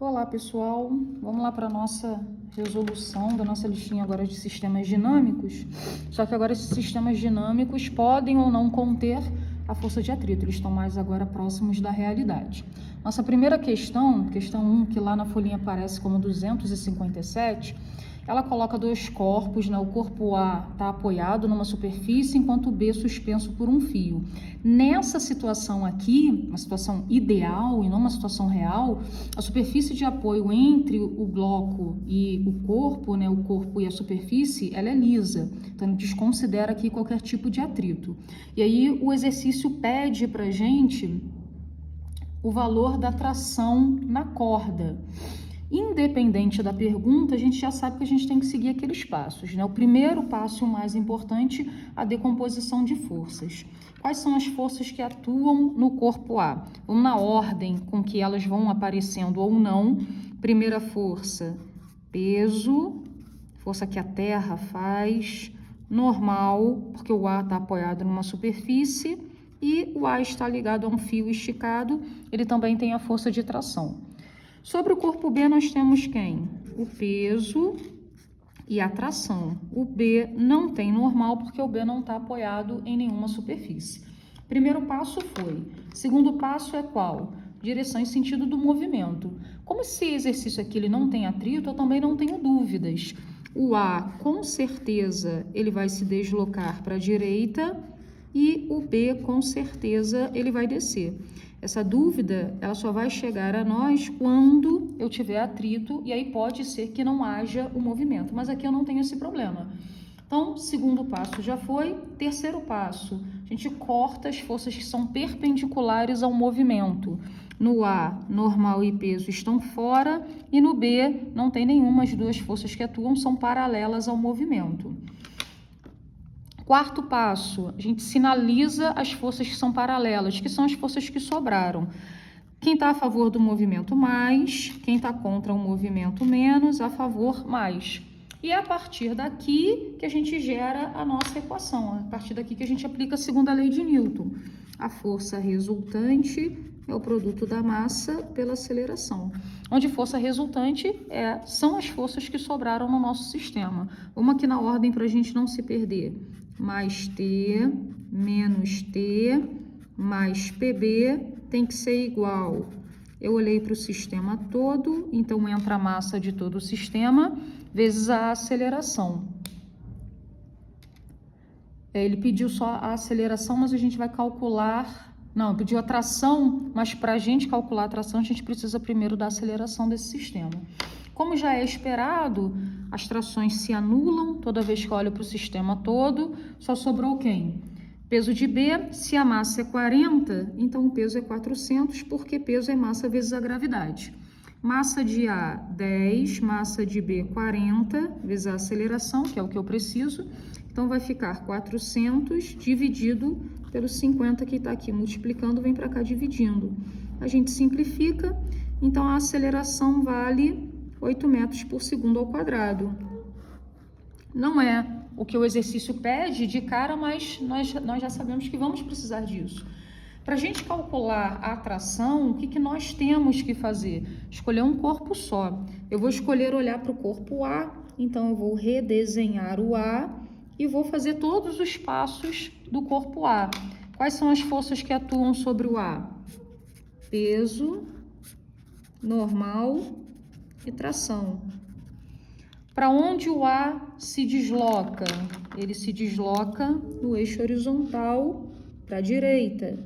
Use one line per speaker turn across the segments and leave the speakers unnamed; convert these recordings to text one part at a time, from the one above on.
Olá, pessoal. Vamos lá para a nossa resolução da nossa listinha agora de sistemas dinâmicos. Só que agora esses sistemas dinâmicos podem ou não conter a força de atrito. Eles estão mais agora próximos da realidade. Nossa primeira questão, questão 1, que lá na folhinha aparece como 257, ela coloca dois corpos, né? O corpo A está apoiado numa superfície, enquanto o B suspenso por um fio. Nessa situação aqui, uma situação ideal e não uma situação real, a superfície de apoio entre o bloco e o corpo, né? O corpo e a superfície, ela é lisa. Então, desconsidera aqui qualquer tipo de atrito. E aí, o exercício pede para a gente o valor da tração na corda. Independente da pergunta, a gente já sabe que a gente tem que seguir aqueles passos, né? O primeiro passo, o mais importante, a decomposição de forças. Quais são as forças que atuam no corpo A? Vamos na ordem com que elas vão aparecendo ou não. Primeira força, peso, força que a terra faz, normal, porque o A está apoiado numa superfície e o A está ligado a um fio esticado, ele também tem a força de tração. Sobre o corpo B, nós temos quem? O peso e a tração. O B não tem normal, porque o B não está apoiado em nenhuma superfície. Primeiro passo foi. Segundo passo é qual? Direção e sentido do movimento. Como esse exercício aqui ele não tem atrito, eu também não tenho dúvidas. O A, com certeza, ele vai se deslocar para a direita e o B, com certeza, ele vai descer. Essa dúvida, ela só vai chegar a nós quando eu tiver atrito, e aí pode ser que não haja o movimento, mas aqui eu não tenho esse problema. Então, segundo passo já foi. Terceiro passo, a gente corta as forças que são perpendiculares ao movimento. No A, normal e peso estão fora, e no B, não tem nenhuma, as duas forças que atuam são paralelas ao movimento. Quarto passo, a gente sinaliza as forças que são paralelas, que são as forças que sobraram. Quem está a favor do movimento mais, quem está contra o movimento menos, a favor mais. E é a partir daqui que a gente gera a nossa equação, a partir daqui que a gente aplica a segunda lei de Newton. A força resultante é o produto da massa pela aceleração. Onde força resultante são as forças que sobraram no nosso sistema. Vamos aqui na ordem para a gente não se perder. Mais T, menos T, mais PB tem que ser igual. Eu olhei para o sistema todo, então entra a massa de todo o sistema, vezes a aceleração. Ele pediu só a aceleração, mas a gente vai calcular... Não, pediu a tração, mas para a gente calcular a tração, a gente precisa primeiro da aceleração desse sistema. Como já é esperado, as trações se anulam toda vez que eu olho para o sistema todo, só sobrou quem? Peso de B, se a massa é 40, então o peso é 400, porque peso é massa vezes a gravidade. Massa de A, 10, massa de B, 40, vezes a aceleração, que é o que eu preciso. Então, vai ficar 400 dividido pelos 50 que está aqui multiplicando, vem para cá dividindo. A gente simplifica, então a aceleração vale 8 metros por segundo ao quadrado. Não é o que o exercício pede de cara, mas nós já sabemos que vamos precisar disso. Para a gente calcular a tração, o que nós temos que fazer? Escolher um corpo só. Eu vou escolher olhar para o corpo A, então eu vou redesenhar o A e vou fazer todos os passos do corpo A. Quais são as forças que atuam sobre o A? Peso, normal e tração. Para onde o A se desloca? Ele se desloca no eixo horizontal para a direita.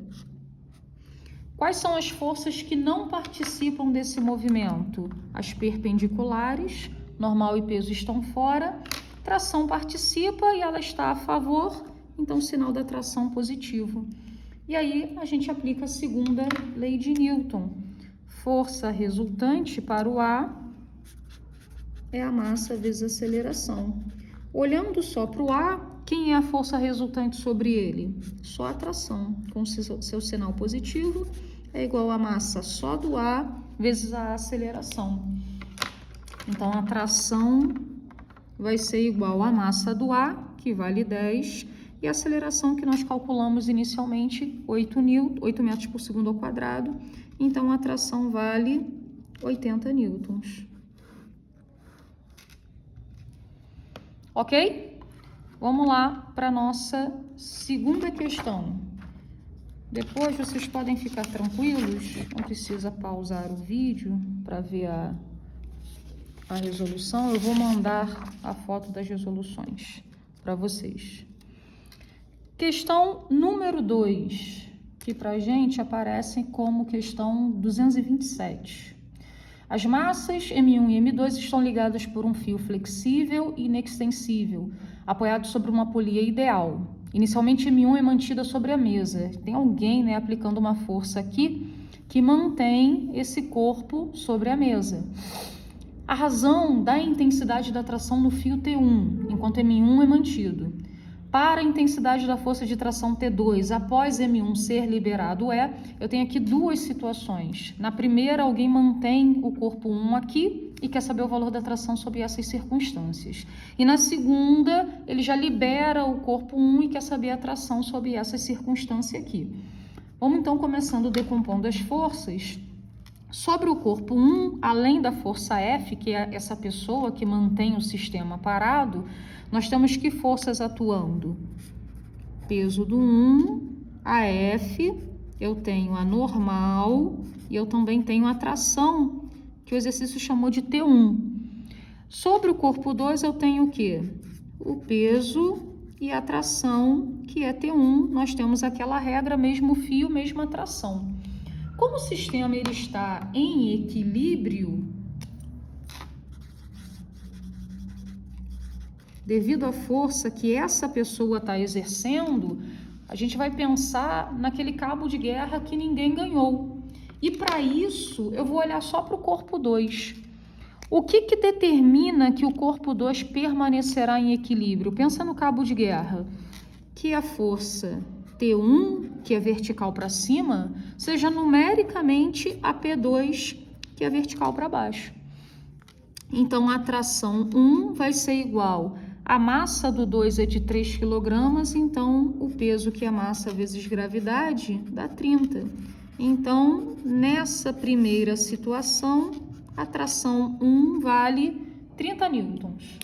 Quais são as forças que não participam desse movimento? As perpendiculares, normal e peso estão fora. Tração participa e ela está a favor, então sinal da tração positivo. E aí a gente aplica a segunda lei de Newton. Força resultante para o A é a massa vezes a aceleração. Olhando só para o A, quem é a força resultante sobre ele? Só a tração, com seu sinal positivo, é igual a massa só do A vezes a aceleração. Então, a tração vai ser igual à massa do A, que vale 10, e a aceleração que nós calculamos inicialmente, 8 metros por segundo ao quadrado. Então, a tração vale 80 newtons. Ok? Vamos lá para a nossa segunda questão. Depois vocês podem ficar tranquilos, não precisa pausar o vídeo para ver a resolução. Eu vou mandar a foto das resoluções para vocês. Questão número 2, que para a gente aparece como questão 227. As massas M1 e M2 estão ligadas por um fio flexível e inextensível, apoiado sobre uma polia ideal. Inicialmente, M1 é mantida sobre a mesa. Tem alguém, né, aplicando uma força aqui que mantém esse corpo sobre a mesa. A razão da intensidade da tração no fio T1, enquanto M1 é mantido. Para a intensidade da força de tração T2, após M1 ser liberado eu tenho aqui duas situações. Na primeira, alguém mantém o corpo 1 aqui e quer saber o valor da tração sob essas circunstâncias. E na segunda, ele já libera o corpo 1 e quer saber a tração sob essa circunstância aqui. Vamos então começando decompondo as forças. Sobre o corpo 1, além da força F, que é essa pessoa que mantém o sistema parado, nós temos que forças atuando? Peso do 1, a F, eu tenho a normal e eu também tenho a tração, que o exercício chamou de T1. Sobre o corpo 2, eu tenho o quê? O peso e a tração, que é T1. Nós temos aquela regra, mesmo fio, mesma tração. Como o sistema ele está em equilíbrio, devido à força que essa pessoa está exercendo, a gente vai pensar naquele cabo de guerra que ninguém ganhou. E para isso, eu vou olhar só para o corpo 2. O que determina que o corpo 2 permanecerá em equilíbrio? Pensa no cabo de guerra, que a força T1, que é vertical para cima, seja numericamente a P2, que é vertical para baixo. Então, a tração 1 vai ser igual a massa do 2 é de 3 kg, então o peso, que é massa vezes gravidade, dá 30. Então, nessa primeira situação, a tração 1 vale 30 newtons.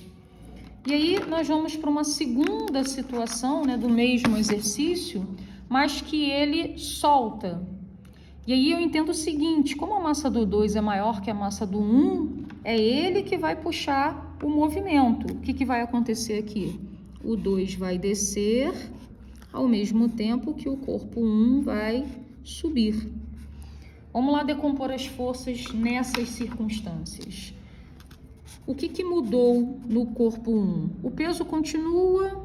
E aí, nós vamos para uma segunda situação, né, do mesmo exercício, mas que ele solta. E aí eu entendo o seguinte, como a massa do 2 é maior que a massa do 1, é ele que vai puxar o movimento. O que vai acontecer aqui? O 2 vai descer, ao mesmo tempo que o corpo 1 vai subir. Vamos lá decompor as forças nessas circunstâncias. O que mudou no corpo 1? O peso continua,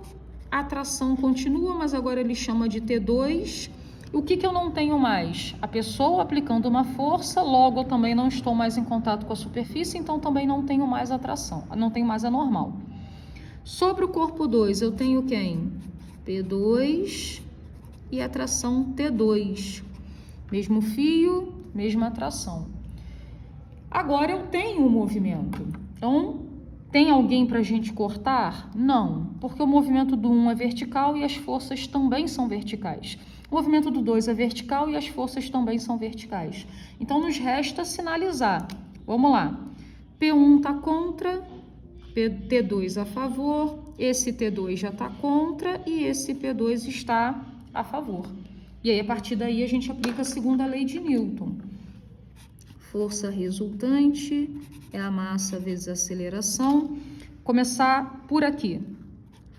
a tração continua, mas agora ele chama de T2. O que eu não tenho mais? A pessoa aplicando uma força, logo eu também não estou mais em contato com a superfície, então também não tenho mais a tração, não tenho mais a normal. Sobre o corpo 2, eu tenho quem? P2 e a tração T2. Mesmo fio, mesma tração. Agora eu tenho um movimento. Então, tem alguém para a gente cortar? Não, porque o movimento do 1 é vertical e as forças também são verticais. O movimento do 2 é vertical e as forças também são verticais. Então, nos resta sinalizar. Vamos lá. P1 está contra, T2 a favor, esse T2 já está contra e esse P2 está a favor. E aí, a partir daí, a gente aplica a segunda lei de Newton. Força resultante é a massa vezes a aceleração. Começar por aqui.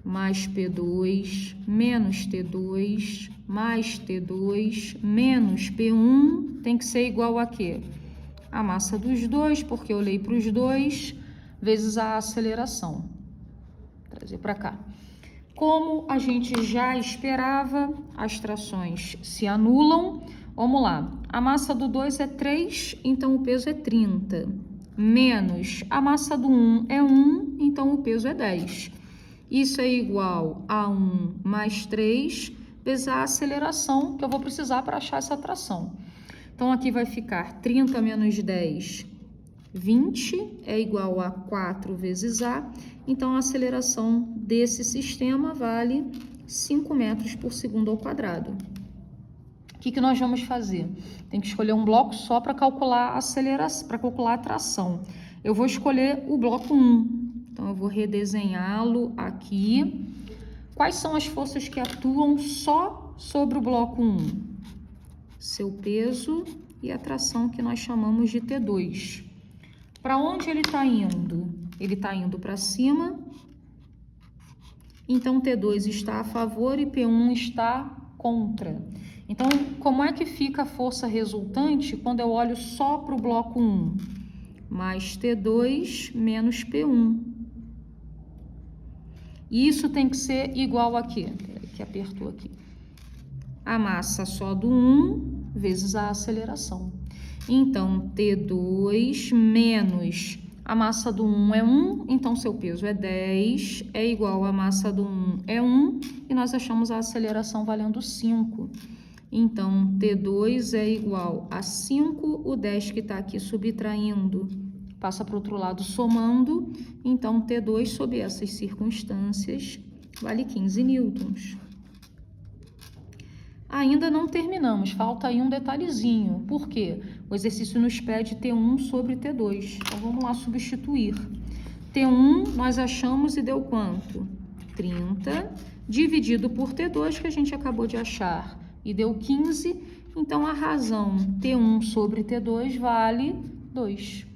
Mais P2 menos T2 mais T2 menos P1 tem que ser igual a quê? A massa dos dois, porque eu olhei para os dois, vezes a aceleração. Vou trazer para cá. Como a gente já esperava, as trações se anulam. Vamos lá. A massa do 2 é 3, então o peso é 30. Menos a massa do 1 é 1, então o peso é 10. Isso é igual a 1 mais 3 vezes a aceleração que eu vou precisar para achar essa tração. Então, aqui vai ficar 30 menos 10, 20, é igual a 4 vezes A. Então, a aceleração desse sistema vale 5 metros por segundo ao quadrado. O que nós vamos fazer? Tem que escolher um bloco só para calcular a aceleração, para calcular a tração. Eu vou escolher o bloco 1. Então, eu vou redesenhá-lo aqui. Quais são as forças que atuam só sobre o bloco 1? Seu peso e a tração que nós chamamos de T2. Para onde ele está indo? Ele está indo para cima. Então, T2 está a favor e P1 está contra. Então, como é que fica a força resultante quando eu olho só para o bloco 1? Mais T2 menos P1. E isso tem que ser igual a quê? Peraí, que apertou aqui. A massa só do 1 vezes a aceleração. Então, T2 menos a massa do 1 é 1, então seu peso é 10, é igual a massa do 1 é 1, e nós achamos a aceleração valendo 5. Então, T2 é igual a 5, o 10 que está aqui subtraindo passa para o outro lado somando, então T2 sob essas circunstâncias vale 15 newtons. Ainda não terminamos, falta aí um detalhezinho. Por quê? O exercício nos pede T1 sobre T2. Então, vamos lá substituir. T1 nós achamos e deu quanto? 30, dividido por T2, que a gente acabou de achar, e deu 15. Então, a razão T1 sobre T2 vale 2.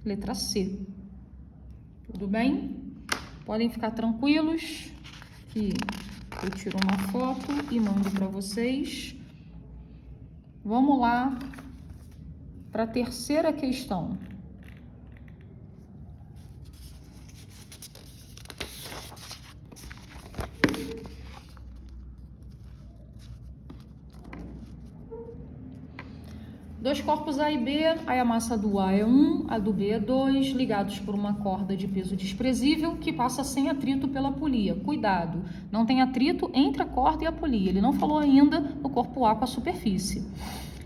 Letra C. Tudo bem? Podem ficar tranquilos que eu tiro uma foto e mando para vocês. Vamos lá para a terceira questão. Dois corpos A e B, aí a massa do A é 1, a do B é 2, ligados por uma corda de peso desprezível que passa sem atrito pela polia. Cuidado, não tem atrito entre a corda e a polia. Ele não falou ainda no corpo A com a superfície.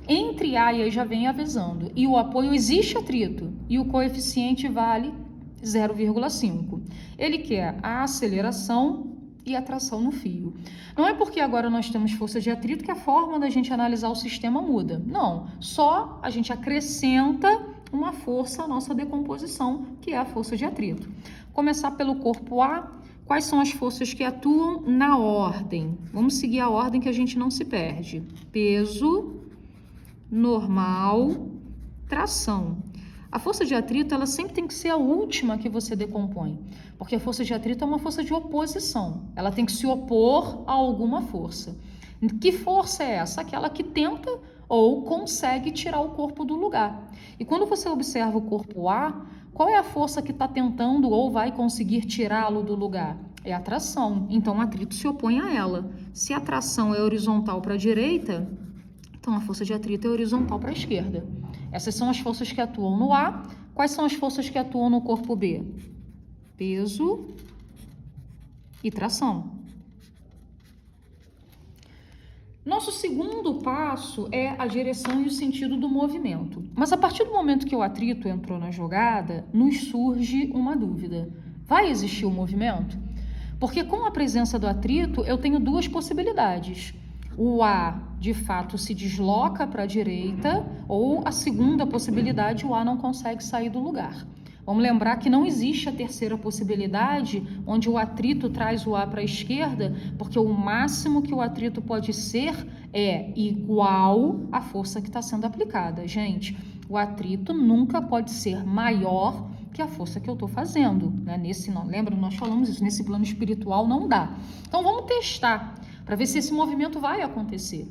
Entre A e aí já vem avisando. E o apoio existe atrito e o coeficiente vale 0,5. Ele quer a aceleração e a tração no fio. Não é porque agora nós temos força de atrito que a forma da gente analisar o sistema muda. Não, só a gente acrescenta uma força à nossa decomposição, que é a força de atrito. Começar pelo corpo A, quais são as forças que atuam na ordem? Vamos seguir a ordem que a gente não se perde. Peso, normal, tração. A força de atrito, ela sempre tem que ser a última que você decompõe, porque a força de atrito é uma força de oposição. Ela tem que se opor a alguma força. Que força é essa? Aquela que tenta ou consegue tirar o corpo do lugar. E quando você observa o corpo A, qual é a força que está tentando ou vai conseguir tirá-lo do lugar? É a tração. Então, o atrito se opõe a ela. Se a tração é horizontal para a direita, então a força de atrito é horizontal para a esquerda. Essas são as forças que atuam no A. Quais são as forças que atuam no corpo B? Peso e tração. Nosso segundo passo é a direção e o sentido do movimento. Mas a partir do momento que o atrito entrou na jogada, nos surge uma dúvida. Vai existir o movimento? Porque com a presença do atrito, eu tenho duas possibilidades. O A, de fato, se desloca para a direita, ou a segunda possibilidade, o A não consegue sair do lugar. Vamos lembrar que não existe a terceira possibilidade, onde o atrito traz o A para a esquerda, porque o máximo que o atrito pode ser é igual à força que está sendo aplicada. Gente, o atrito nunca pode ser maior que a força que eu estou fazendo, né? Lembra, nós falamos isso, nesse plano espiritual não dá. Então, vamos testar para ver se esse movimento vai acontecer.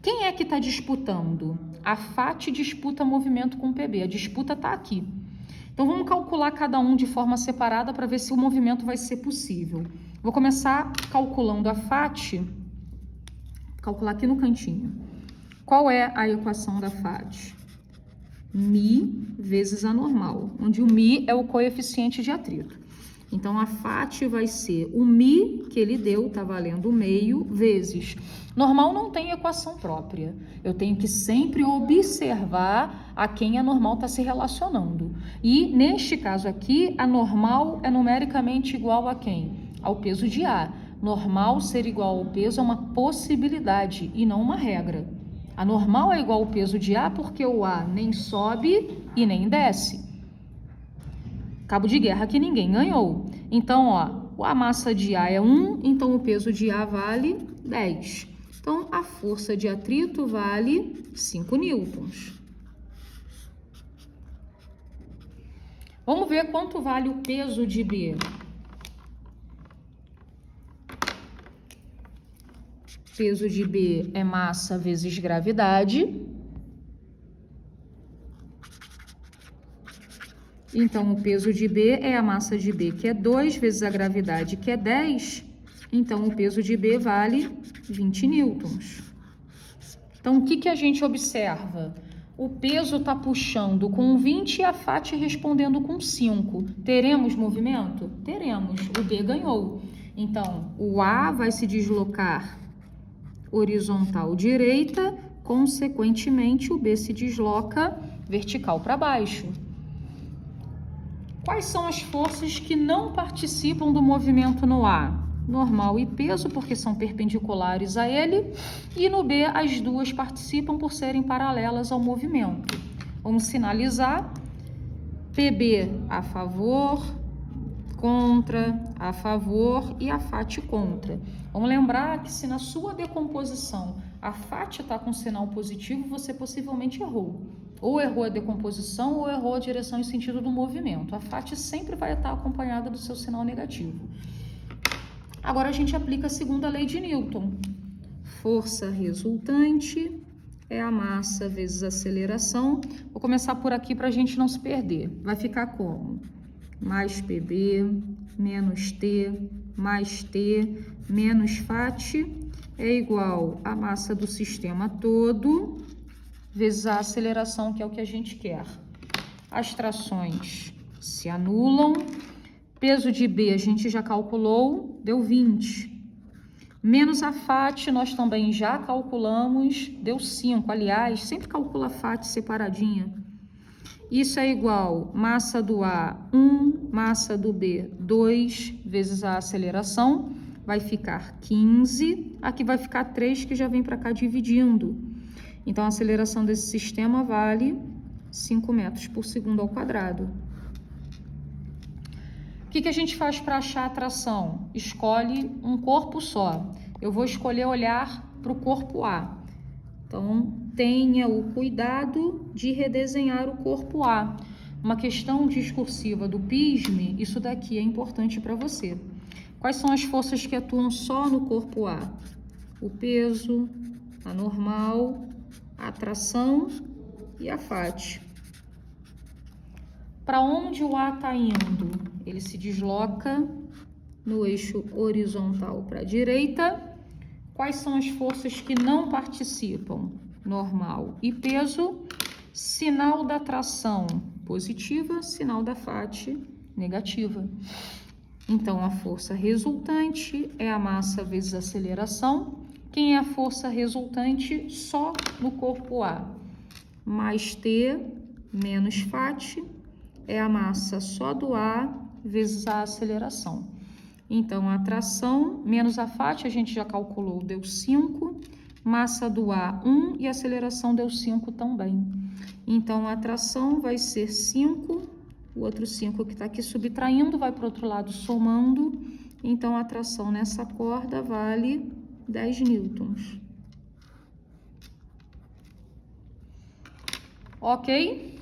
Quem é que está disputando? A FAT disputa movimento com o PB, a disputa está aqui. Então, vamos calcular cada um de forma separada para ver se o movimento vai ser possível. Vou começar calculando a FAT, calcular aqui no cantinho. Qual é a equação da FAT? Mi vezes a normal, onde o Mi é o coeficiente de atrito. Então, a FAT vai ser o Mi que ele deu, tá valendo meio, vezes. Normal não tem equação própria. Eu tenho que sempre observar a quem a normal está se relacionando. E, neste caso aqui, a normal é numericamente igual a quem? Ao peso de A. Normal ser igual ao peso é uma possibilidade e não uma regra. A normal é igual ao peso de A, porque o A nem sobe e nem desce. Cabo de guerra que ninguém ganhou. Então, ó, a massa de A é 1, então o peso de A vale 10. Então, a força de atrito vale 5 newtons. Vamos ver quanto vale o peso de B. Peso de B é massa vezes gravidade. Então, o peso de B é a massa de B, que é 2, vezes a gravidade, que é 10. Então, o peso de B vale 20 newtons. Então, o que a gente observa? O peso está puxando com 20 e a FAT respondendo com 5. Teremos movimento? Teremos. O B ganhou. Então, o A vai se deslocar horizontal direita, consequentemente, o B se desloca vertical para baixo. Quais são as forças que não participam do movimento no A? Normal e peso, porque são perpendiculares a ele, e no B as duas participam por serem paralelas ao movimento. Vamos sinalizar: PB a favor, contra, a favor e a FAT contra. Vamos lembrar que se na sua decomposição a FAT está com sinal positivo, você possivelmente errou. Ou errou a decomposição ou errou a direção e sentido do movimento. A FAT sempre vai estar acompanhada do seu sinal negativo. Agora a gente aplica a segunda lei de Newton. Força resultante é a massa vezes a aceleração. Vou começar por aqui para a gente não se perder. Vai ficar como? Mais PB menos T mais T menos FAT é igual à massa do sistema todo vezes a aceleração, que é o que a gente quer. As trações se anulam. Peso de B a gente já calculou, deu 20. Menos a FAT nós também já calculamos, deu 5. Aliás, sempre calcula a FAT separadinha. Isso é igual massa do A 1, massa do B 2, vezes a aceleração, vai ficar 15. Aqui vai ficar 3, que já vem para cá dividindo. Então, a aceleração desse sistema vale 5 metros por segundo ao quadrado. O que a gente faz para achar a tração? Escolhe um corpo só. Eu vou escolher olhar para o corpo A. Então, tenha o cuidado de redesenhar o corpo A. Uma questão discursiva do PISME, isso daqui é importante para você. Quais são as forças que atuam só no corpo A? O peso, a normal, a tração e a FAT. Para onde o A está indo? Ele se desloca no eixo horizontal para a direita. Quais são as forças que não participam? Normal e peso. Sinal da tração positiva, sinal da FAT negativa. Então, a força resultante é a massa vezes a aceleração. Quem é a força resultante só no corpo A? Mais T menos FAT é a massa só do A vezes a aceleração. Então, a tração menos a FAT, a gente já calculou, deu 5. Massa do A, 1 e a aceleração deu 5 também. Então, a tração vai ser 5, o outro 5 que está aqui subtraindo vai para o outro lado somando. Então, a tração nessa corda vale 10 newtons. Ok?